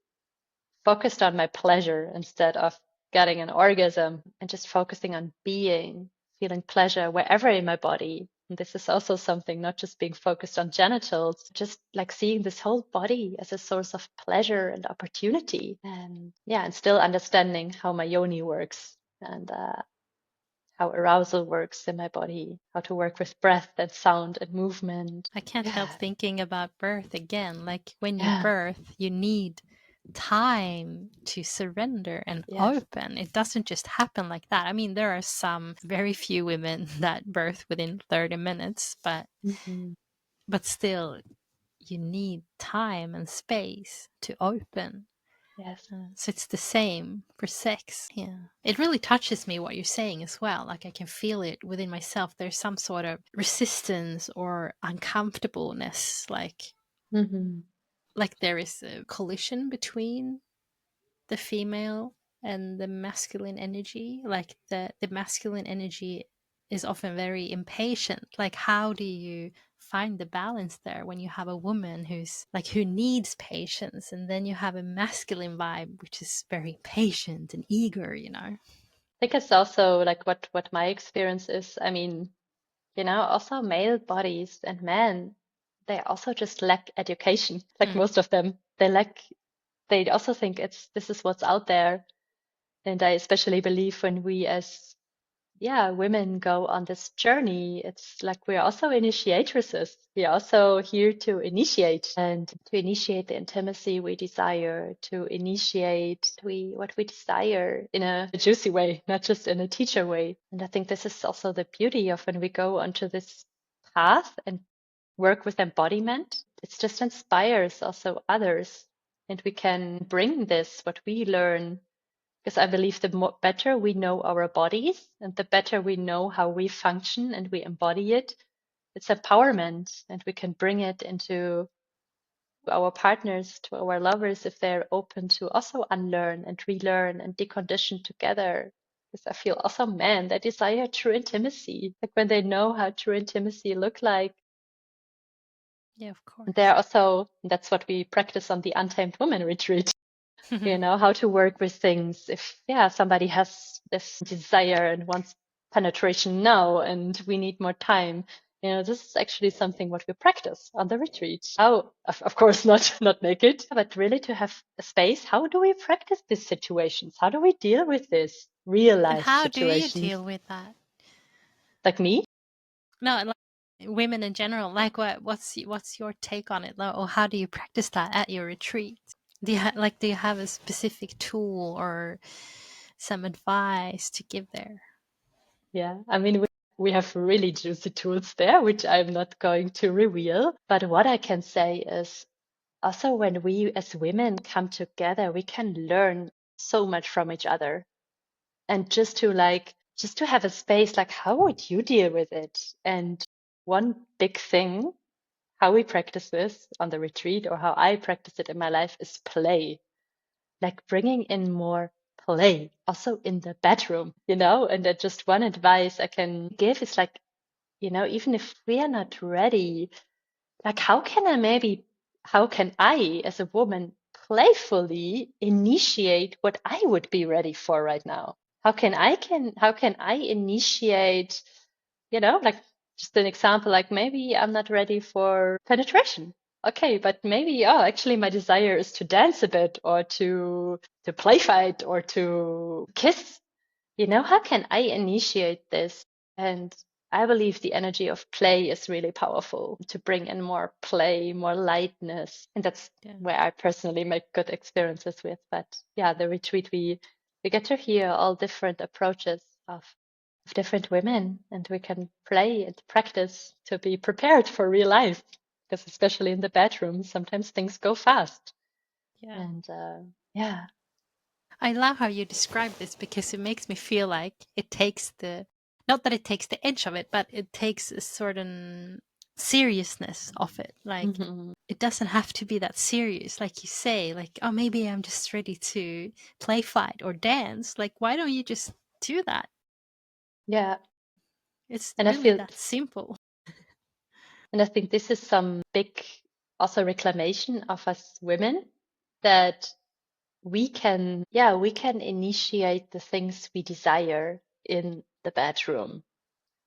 focused on my pleasure instead of getting an orgasm, and just focusing on being, feeling pleasure wherever in my body. And this is also something, not just being focused on genitals, just like seeing this whole body as a source of pleasure and opportunity. And yeah, and still understanding how my yoni works, and how arousal works in my body, how to work with breath and sound and movement. I can't help Yeah, thinking about birth again. Like when you yeah, birth, you need time to surrender and yes. open. It doesn't just happen like that. I mean, there are some very few women that birth within 30 minutes, Hmm. but still you need time and space to open. Yes. So it's the same for sex. Yeah. It really touches me what you're saying as well. Like I can feel it within myself. There's some sort of resistance or uncomfortableness, Hmm. like there is a collision between the female and the masculine energy. Like the masculine energy is often very impatient. Like how do you find the balance there when you have a woman who's like who needs patience, and then you have a masculine vibe which is very patient and eager, you know? Think it's also like what my experience is. I mean, also male bodies and men, they also just lack education. Like Mm. most of them, they also think this is what's out there. And I especially believe when we as, women go on this journey, it's like we're also initiatresses. We're also here to initiate and to initiate the intimacy we desire, to initiate what we desire in a juicy way, not just in a teacher way. And I think this is also the beauty of when we go onto this path and work with embodiment. It just inspires also others, and we can bring this, what we learn, because I believe the better we know our bodies and the better we know how we function and we embody it, it's empowerment, and we can bring it into our partners, to our lovers, if they're open to also unlearn and relearn and decondition together. Because I feel also men, they desire true intimacy, like when they know how true intimacy look like. Yeah, of And course. they're also, that's what we practice on the Untamed Woman retreat. How to work with things. If, somebody has this desire and wants penetration now and we need more time, this is actually something what we practice on the retreat. How, of course, not naked, but really to have a space. How do we practice these situations? How do we deal with this real And life how do you situations? deal with that? Like me? No, like women in general. Like, what's your take on it, or how do you practice that at your retreat? Do you have a specific tool or some advice to give there? Yeah, I mean, we have really juicy tools there, which I'm not going to reveal. But what I can say is also when we as women come together, we can learn so much from each other. And just to have a space, like, how would you deal with it? And one big thing, how we practice this on the retreat or how I practice it in my life is play, like bringing in more play also in the bedroom. And that just one advice I can give is like, even if we are not ready, like how can I as a woman playfully initiate what I would be ready for right now? How can I initiate, like just an example, like maybe I'm not ready for penetration. Okay, but maybe, oh, actually my desire is to dance a bit or to play fight or to kiss. How can I initiate this? And I believe the energy of play is really powerful to bring in more play, more lightness. And that's Yeah. where I personally make good experiences with. But yeah, the retreat, we get to hear all different approaches of different women, and we can play and practice to be prepared for real life. Because especially in the bedroom, sometimes things go fast. Yeah. And yeah. I love how you describe this because it makes me feel like it takes not that it takes the edge of it, but it takes a certain seriousness of it. Like, Mhm. it doesn't have to be that serious. Like you say, like, oh, maybe I'm just ready to play fight or dance. Like, why don't you just do that? Yeah. It's And I really feel that simple. And I think this is some big also reclamation of us women that we can initiate the things we desire in the bedroom,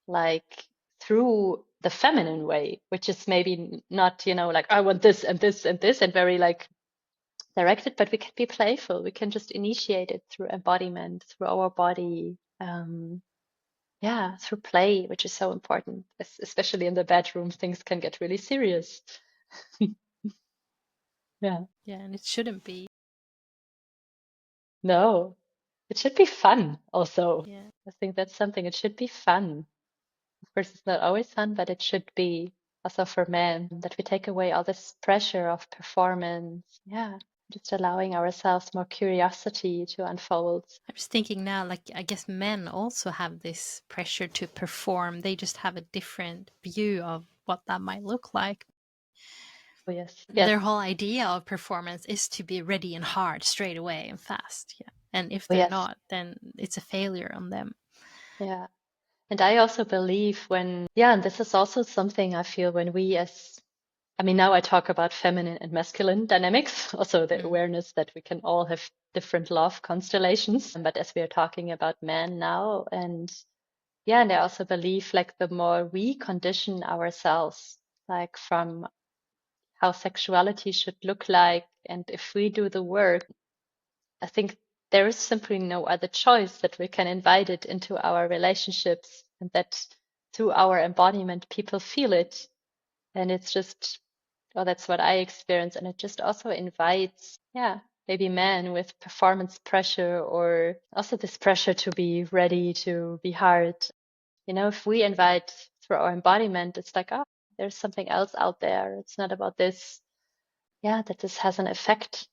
like through the feminine way, which is maybe not, like I want this and this and this and very like directed, but we can be playful. We can just initiate it through embodiment, through our body. Through play, which is so important, especially in the bedroom, things can get really serious. Yeah. Yeah, and it shouldn't be. No, it should be fun also. Yeah. I think that's something. It should be fun. Of course, it's not always fun, but it should be also for men that we take away all this pressure of performance. Yeah. Just allowing ourselves more curiosity to unfold. I'm just thinking now, like, I guess men also have this pressure to perform. They just have a different view of what that might look like. Oh, yes. Yes. Their whole idea of performance is to be ready and hard straight away and fast. Yeah. And if Oh, they're yes. not, then it's a failure on them. Yeah. And I also believe and this is also something I feel when now I talk about feminine and masculine dynamics, also the awareness that we can all have different love constellations. But as we are talking about men now, and I also believe like the more we condition ourselves, like from how sexuality should look like, and if we do the work, I think there is simply no other choice, that we can invite it into our relationships, and that through our embodiment, people feel it. And it's just, well, that's what I experience. And it just also invites, yeah, maybe men with performance pressure, or also this pressure to be ready, to be hard. If we invite through our embodiment, it's like, oh, there's something else out there. It's not about this. Yeah, that this has an effect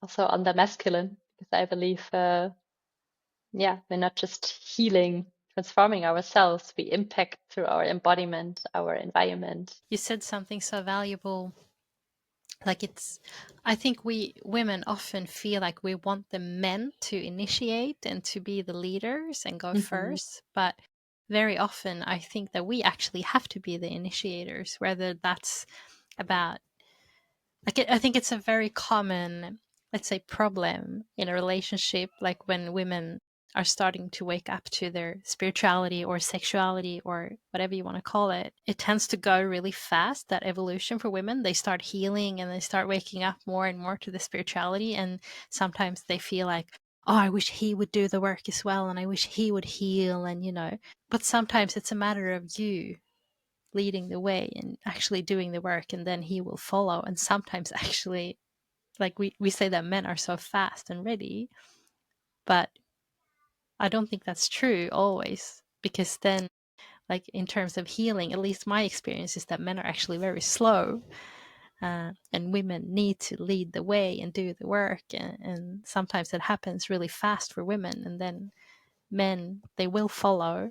also on the masculine, because I believe, yeah, we're not just healing, transforming ourselves, we impact through our embodiment, our environment. You said something so valuable. Like, I think we women often feel like we want the men to initiate and to be the leaders and go Hmm. first, but very often I think that we actually have to be the initiators, whether that's about, like, I think it's a very common, let's say, problem in a relationship, like when women are starting to wake up to their spirituality or sexuality or whatever you want to call it. It tends to go really fast, that evolution for women. They start healing and they start waking up more and more to the spirituality, and sometimes they feel like, oh, I wish he would do the work as well, and I wish he would heal, and but sometimes it's a matter of you leading the way and actually doing the work, and then he will follow. And sometimes actually, like, we say that men are so fast and ready, but I don't think that's true always, because then, like, in terms of healing, at least my experience is that men are actually very slow, and women need to lead the way and do the work, and sometimes it happens really fast for women, and then men, they will follow,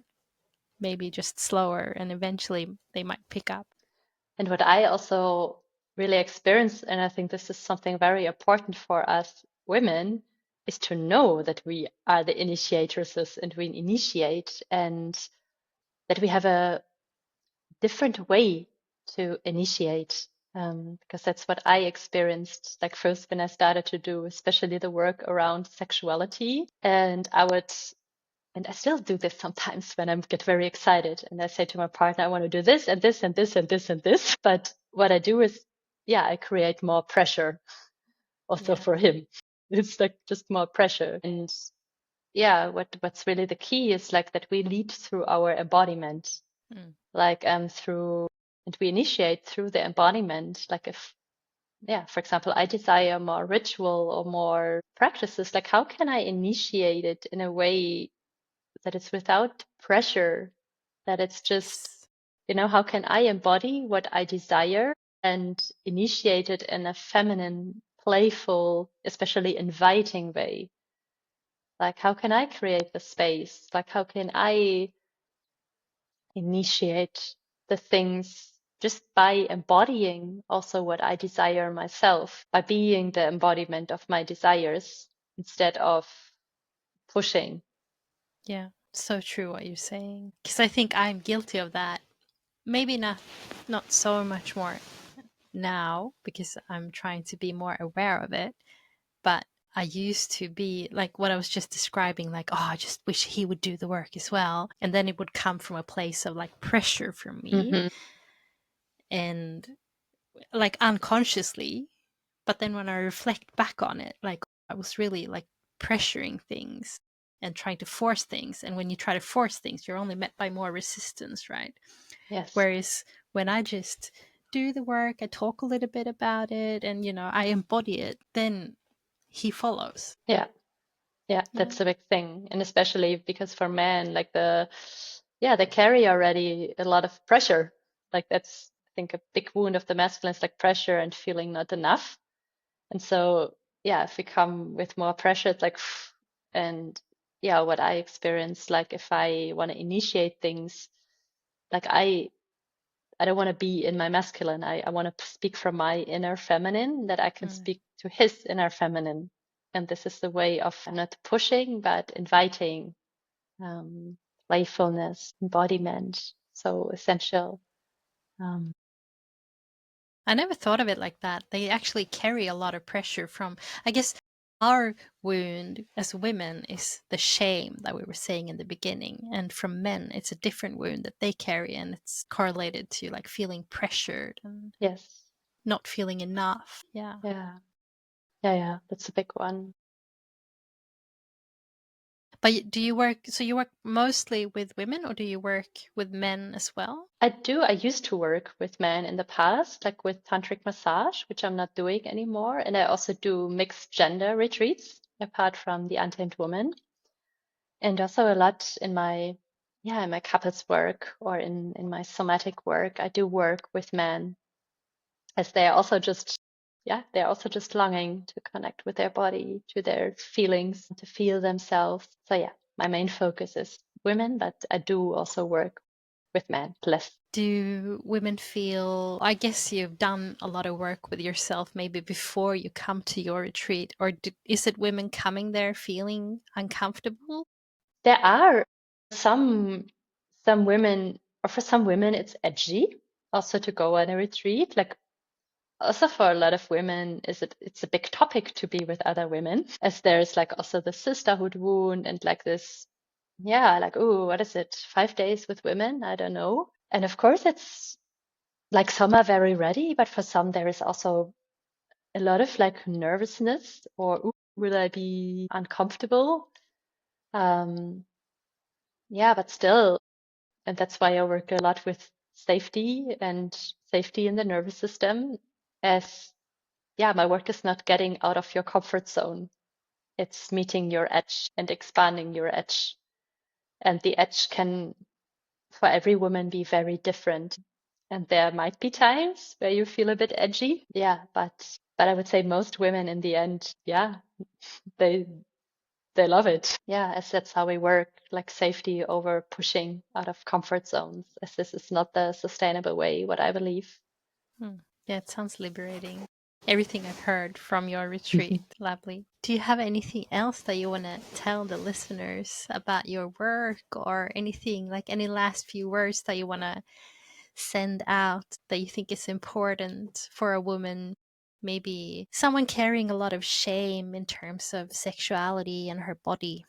maybe just slower, and eventually they might pick up. And what I also really experience, and I think this is something very important for us women, is to know that we are the initiatresses and we initiate, and that we have a different way to initiate. Because that's what I experienced, like first when I started to do, especially the work around sexuality. And I still do this sometimes when I get very excited and I say to my partner, I want to do this and this and this and this and this. But what I do is, yeah, I create more pressure also Yeah. for him. It's like just more pressure. And yeah, what's really the key is like that we lead through our embodiment, Mm. like through, and we initiate through the embodiment. Like if, yeah, for example, I desire more ritual or more practices, like how can I initiate it in a way that it's without pressure, that it's just, Yes. how can I embody what I desire and initiate it in a feminine, playful, especially inviting way? Like, how can I create the space? Like, how can I initiate the things just by embodying also what I desire myself, by being the embodiment of my desires instead of pushing? Yeah, so true what you're saying. Because I think I'm guilty of that. Maybe not so much more now, because I'm trying to be more aware of it. But I used to be like what I was just describing, like, oh, I just wish he would do the work as well. And then it would come from a place of like pressure from me, Hmm. and like unconsciously. But then when I reflect back on it, like, I was really like pressuring things and trying to force things. And when you try to force things, you're only met by more resistance, right? Yes. Whereas when I just do the work, I talk a little bit about it, and I embody it, then he follows. Yeah. Yeah, Yeah. that's a big thing. And especially because for men, like yeah, they carry already a lot of pressure. Like that's, I think, a big wound of the masculine is like pressure and feeling not enough. And so, yeah, if we come with more pressure, it's like, and yeah, what I experience, like if I want to initiate things, like I don't want to be in my masculine. I want to speak from my inner feminine, that I can Mm. speak to his inner feminine. And this is the way of not pushing, but inviting, um, playfulness, embodiment. So essential. Um, I never thought of it like that. They actually carry a lot of pressure from, I guess, our wound as women is the shame that we were saying in the beginning. And from men, it's a different wound that they carry, and it's correlated to like feeling pressured and yes. not feeling enough. Yeah. Yeah. Yeah. Yeah. That's a big one. But do you work, so you work mostly with women, or do you work with men as well? I do. I used to work with men in the past, like with tantric massage, which I'm not doing anymore. And I also do mixed gender retreats, apart from the untamed woman. And also a lot in my, yeah, in my couples work or in my somatic work, I do work with men as they are also just, yeah, they're also just longing to connect with their body, to their feelings, to feel themselves. So yeah, my main focus is women, but I do also work with men less. Do women feel, I guess you've done a lot of work with yourself maybe before you come to your retreat, or is it women coming there feeling uncomfortable? There are some some women, or for some women, it's edgy also to go on a retreat. Like also for a lot of women, it's a big topic to be with other women, as there's like also the sisterhood wound and like this, yeah, like, oh, what is it? 5 days with women? I don't know. And of course, it's like some are very ready, but for some there is also a lot of like nervousness or ooh, will I be uncomfortable? Um, yeah, but still. And that's why I work a lot with safety and safety in the nervous system. As, yeah, my work is not getting out of your comfort zone. It's meeting your edge and expanding your edge. And the edge can, for every woman, be very different. And there might be times where you feel a bit edgy. Yeah, but I would say most women in the end, yeah, they they love it. Yeah, as that's how we work, like safety over pushing out of comfort zones, as this is not the sustainable way, what I believe. Hmm. Yeah, it sounds liberating. Everything I've heard from your retreat, lovely. Do you have anything else that you want to tell the listeners about your work, or anything, like any last few words that you want to send out that you think is important for a woman, maybe someone carrying a lot of shame in terms of sexuality and her body?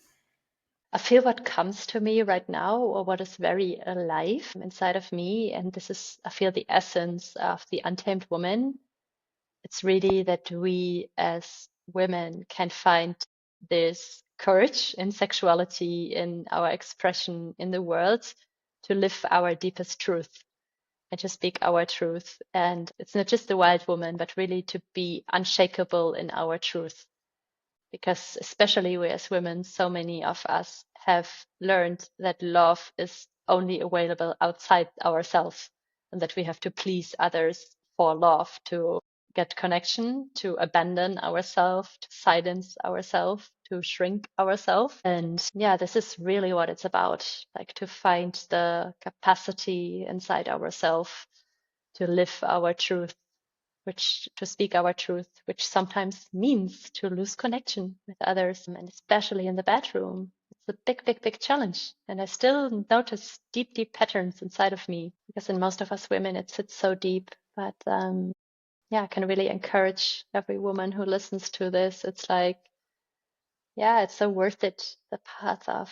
I feel what comes to me right now, or what is very alive inside of me, and this is, I feel the essence of the untamed woman. It's really that we as women can find this courage in sexuality, in our expression in the world, to live our deepest truth and to speak our truth. And it's not just the wild woman, but really to be unshakable in our truth. Because especially we as women, so many of us have learned that love is only available outside ourselves and that we have to please others for love to get connection, to abandon ourselves, to silence ourselves, to shrink ourselves. And yeah, this is really what it's about, like to find the capacity inside ourselves to live our truth, which to speak our truth, which sometimes means to lose connection with others, and especially in the bedroom. It's a big, big, big challenge. And I still notice deep, deep patterns inside of me because in most of us women, it sits so deep. But yeah, I can really encourage every woman who listens to this. It's like, yeah, it's so worth it. The path of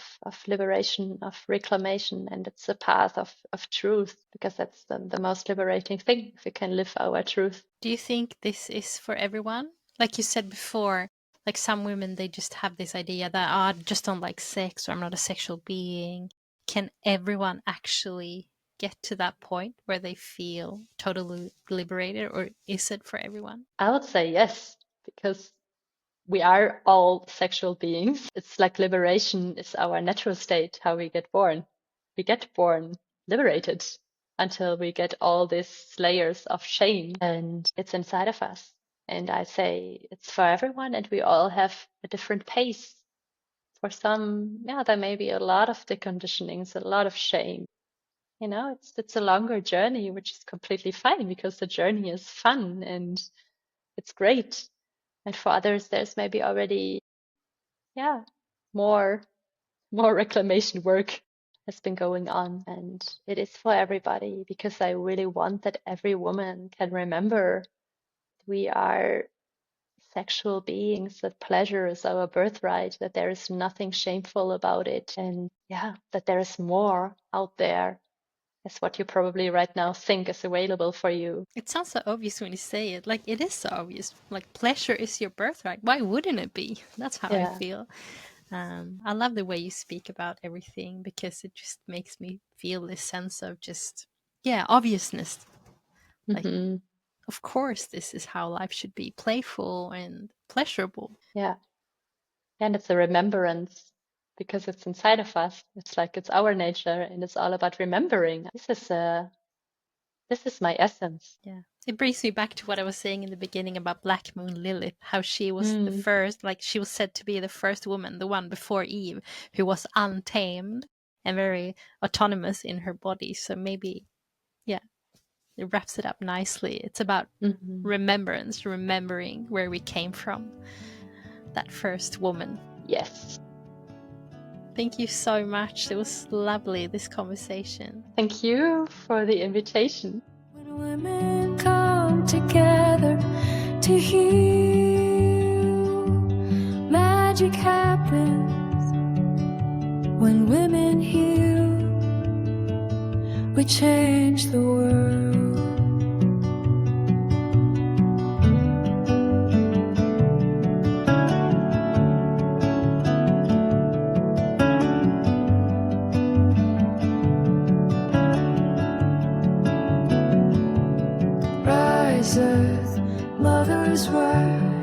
liberation, of reclamation, and it's a path of truth because that's the most liberating thing if we can live our truth. Do you think this is for everyone? Like you said before, like some women, they just have this idea that, oh, I just don't like sex, or I'm not a sexual being. Can everyone actually get to that point where they feel totally liberated, or is it for everyone? I would say yes, because we are all sexual beings. It's like liberation is our natural state, how we get born. We get born liberated until we get all these layers of shame, and it's inside of us. And I say it's for everyone, and we all have a different pace. For some, yeah, there may be a lot of deconditionings, a lot of shame. You know, it's a longer journey, which is completely fine because the journey is fun and it's great. And for others, there's maybe already, yeah, more more reclamation work has been going on. And it is for everybody because I really want that every woman can remember we are sexual beings, that pleasure is our birthright, that there is nothing shameful about it. And yeah, that there is more out there as what you probably right now think is available for you. It sounds so obvious when you say it. Like, it is so obvious. Like, pleasure is your birthright. Why wouldn't it be? That's how I Yeah. feel. I love the way you speak about everything, because it just makes me feel this sense of just, obviousness. Like, of course, this is how life should be, playful and pleasurable. Yeah. And it's a remembrance because it's inside of us. It's like it's our nature and it's all about remembering. This is my essence. Yeah. It brings me back to what I was saying in the beginning about Black Moon Lilith, how she was the first, like she was said to be the first woman, the one before Eve, who was untamed and very autonomous in her body. So maybe, it wraps it up nicely. It's about remembrance, remembering where we came from, that first woman. Yes. Thank you so much. It was lovely, this conversation. Thank you for the invitation. When women come together to heal, magic happens. When women heal, we change the world. Rise, earth, mother's word.